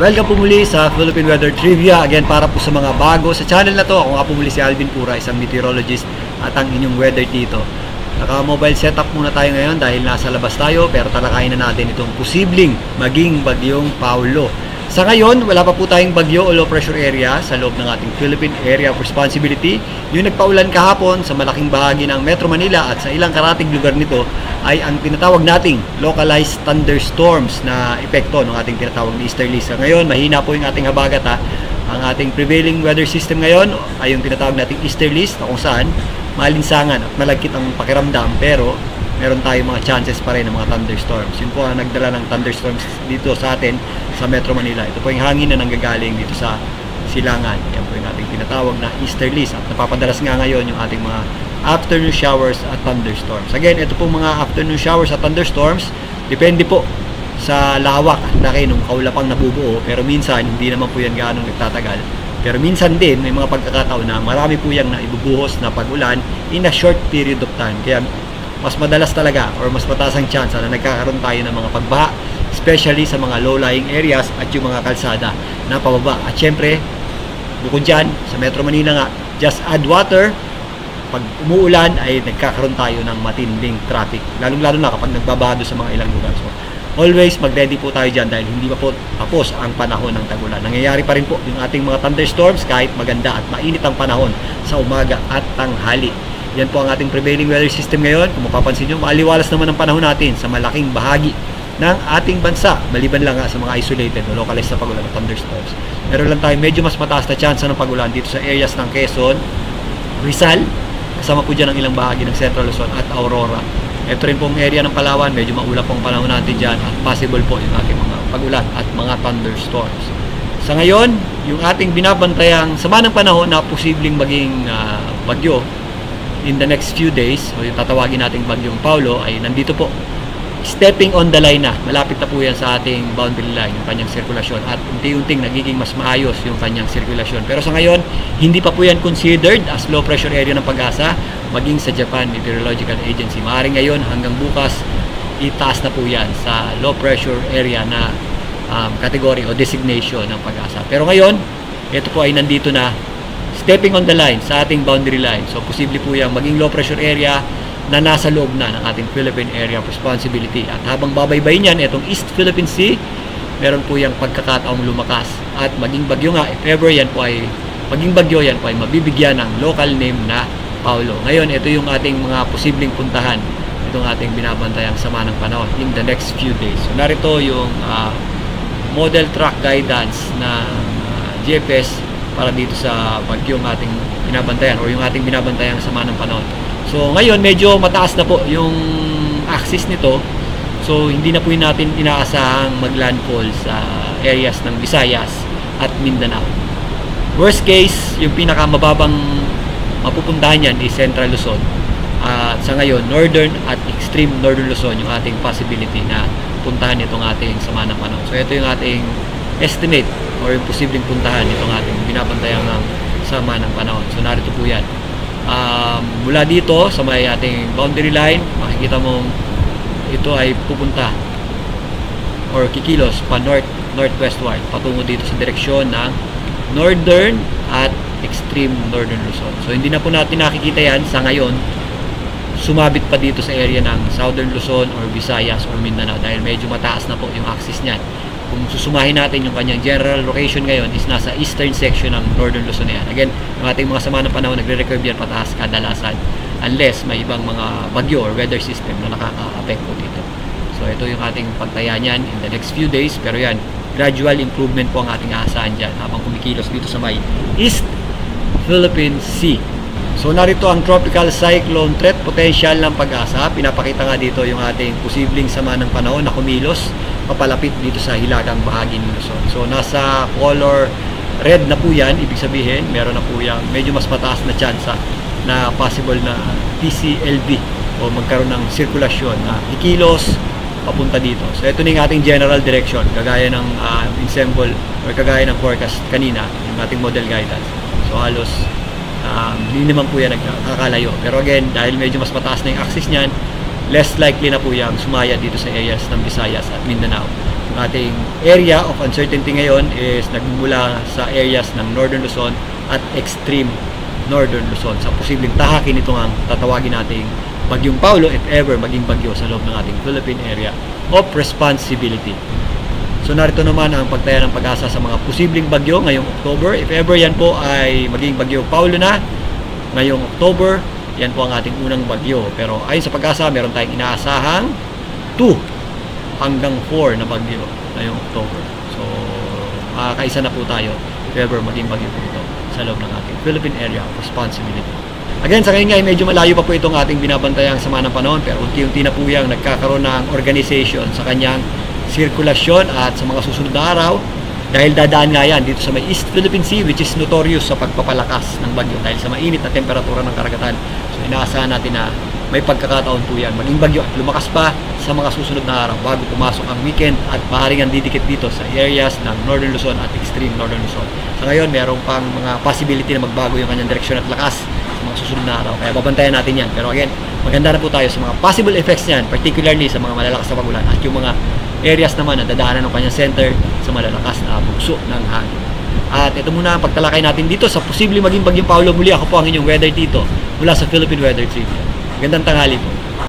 Welcome po muli sa Philippine Weather Trivia. Again, para po sa mga bago sa channel na to, ako nga po muli si Alvin Pura, isang meteorologist at ang inyong weather dito. Naka-mobile setup muna tayo ngayon dahil nasa labas tayo, pero talakayin na natin itong posibleng maging bagyong Paulo. Sa ngayon, wala pa po tayong bagyo o low pressure area sa loob ng ating Philippine Area of Responsibility. Yung nagpaulan kahapon sa malaking bahagi ng Metro Manila at sa ilang karatig lugar nito ay ang tinatawag nating localized thunderstorms na epekto ng ating tinatawag na easterly. Sa ngayon, mahina po yung ating habagat ha. Ang ating prevailing weather system ngayon ay yung tinatawag nating easterlies na kung saan malinsangan at malagkit ang pakiramdam, pero meron tayong mga chances pa rin ng mga thunderstorms. Yun po ang nagdala ng thunderstorms dito sa atin sa Metro Manila. Ito po yung hangin na nanggagaling dito sa silangan. Yan po yung ating tinatawag na easterlies at napapadalas nga ngayon yung ating mga afternoon showers at thunderstorms. Again, ito po mga afternoon showers at thunderstorms, depende po sa lawak at laki ng kaulapang nabubuo, pero minsan hindi naman po yan gaano nagtatagal. Pero minsan din may mga pagkakataon na marami po yung naibubuhos na pag-ulan in a short period of time. Kaya mas madalas talaga or mas mataas ang chance na nagkakaroon tayo ng mga pagbaha, especially sa mga low-lying areas at yung mga kalsada na pababa. At syempre, bukod dyan, sa Metro Manila nga, just add water. Pag umuulan ay nagkakaroon tayo ng matinding traffic, lalong-lalo na kapag nagbabado sa mga ilang lugar. So, always mag-ready po tayo dyan dahil hindi pa po tapos ang panahon ng tag-ulan. Nangyayari pa rin po yung ating mga thunderstorms kahit maganda at mainit ang panahon sa umaga at tanghali. Yan po ang ating prevailing weather system ngayon. Kung mapapansin nyo, maaliwalas naman ang panahon natin sa malaking bahagi ng ating bansa. Maliban lang sa mga isolated o localized na pag-ulan ng thunderstorms. Meron lang tayo medyo mas mataas na chance ng pag-ulan dito sa areas ng Quezon, Rizal, kasama po dyan ang ilang bahagi ng Central Luzon at Aurora. Ito rin pong area ng Palawan, medyo maulap pong panahon natin dyan at possible po yung ating mga pag-ulan at mga thunderstorms. Sa ngayon, yung ating binabantayang sama ng panahon na posibleng maging bagyo in the next few days, o yung tatawagin nating bagyong Paulo, ay nandito po. Stepping on the line na. Malapit na po yan sa ating boundary line, yung kanyang sirkulasyon. At unti-unting nagiging mas maayos yung kanyang sirkulasyon. Pero sa ngayon, hindi pa po yan considered as low pressure area ng Pag-asa, maging sa Japan Meteorological Agency. Maaaring ngayon hanggang bukas, itaas na po yan sa low pressure area na category o designation ng Pag-asa. Pero ngayon, ito po ay nandito na, stepping on the line sa ating boundary line. So, posible po yung maging low pressure area na nasa loob na ng ating Philippine Area of Responsibility. At habang babaybay niyan, itong East Philippine Sea, meron po yung pagkakataong lumakas. At maging bagyo nga, if ever yan po ay, maging bagyo yan po ay mabibigyan ng local name na Paulo. Ngayon, ito yung ating mga posibleng puntahan. Itong ating binabantayang sama ng panahon in the next few days. So, narito yung model track guidance na GPS para dito sa bagyong ating binabantayan o yung ating binabantayang sama ng panahon. So ngayon medyo mataas na po yung axis nito. So hindi na po natin inaasahang maglandfall sa areas ng Visayas at Mindanao. Worst case, yung pinakamababang mapupuntahan yan is Central Luzon. At sa ngayon, Northern at Extreme Northern Luzon yung ating possibility na puntahan itong ating sama ng panahon. So ito yung ating estimate or yung posibleng puntahan itong ating binabantayan ng sama ng panahon. So narito po yan. Mula dito sa may ating boundary line, makikita mong ito ay pupunta or kikilos pa northwestward patungo dito sa direksyon ng Northern at Extreme Northern Luzon. So hindi na po natin nakikita yan sa ngayon. Sumabit pa dito sa area ng Southern Luzon or Visayas or Mindanao dahil medyo mataas na po yung axis niyan. Kung susumahin natin yung kanyang general location ngayon is nasa eastern section ng Northern Luzon na yan. Again, yung ating mga sama ng panahon nagre-recurve yan pataas kadalasan unless may ibang mga bagyo or weather system na nakaka-apekto dito. So ito yung ating pagtaya niyan in the next few days. Pero yan, gradual improvement po ang ating aasahan dyan habang kumikilos dito sa may East Philippine Sea. So narito ang tropical cyclone threat potential ng Pag-asa. Pinapakita nga dito yung ating posibleng sama ng panahon na kumilos papalapit dito sa hilagang bahagi ng Luzon. So nasa color red na po yan, ibig sabihin meron na po yung medyo mas mataas na tsansa na possible na PCLB o magkaroon ng sirkulasyon na ikilos papunta dito. So ito na yung ating general direction kagaya ng ensemble or kagaya ng forecast kanina, yung ating model guidance. So halos hindi naman po yan nagkakalayo. Pero again, dahil medyo mas mataas na yung axis niyan, less likely na po yung sumaya dito sa areas ng Visayas at Mindanao. Ang ating area of uncertainty ngayon is nagmumula sa areas ng Northern Luzon at extreme Northern Luzon. Sa posibleng tahakin ito ang tatawagin nating Bagyong Paulo if ever maging bagyo sa loob ng ating Philippine area of responsibility. So narito naman ang pagtaya ng pag-asa sa mga posibleng bagyo ngayong October. If ever yan po ay maging Bagyong Paulo na ngayong October, yan po ang ating unang bagyo. Pero ayon sa pag-asa, meron tayong inaasahang 2 hanggang 4 na bagyo ngayong October. So kaisa na po tayo if ever maging bagyo po ito sa loob ng ating Philippine area of responsibility. Again, sa ngayon nga, medyo malayo pa po itong ating binabantayang sama ng panahon, pero unti-unti na po yung nagkakaroon ng organization sa kanyang sirkulasyon at sa mga susunod na araw, dahil dadaan nga yan dito sa may East Philippine Sea, which is notorious sa pagpapalakas ng bagyo dahil sa mainit na temperatura ng karagatan. So inaasahan natin na may pagkakataon po yan maging bagyo at lumakas pa sa mga susunod na araw bago pumasok ang weekend at maaaring ang didikit dito sa areas ng Northern Luzon at extreme Northern Luzon. Sa ngayon, meron pang mga possibility na magbago yung kanyang direksyon at lakas sa mga susunod na araw. Kaya babantayan natin yan. Pero again, maganda na po tayo sa mga possible effects niyan, particularly sa mga malalakas na pagulan at yung mga areas naman na dadaanan ng kanyang center sa malalakas na bugso ng hangin. At ito muna ang pagtalakay natin dito sa posibleng maging Bagyong Paulo. Muli ako po ang inyong weather dito mula sa Philippine Weather Trivia. Gandang tanghali po.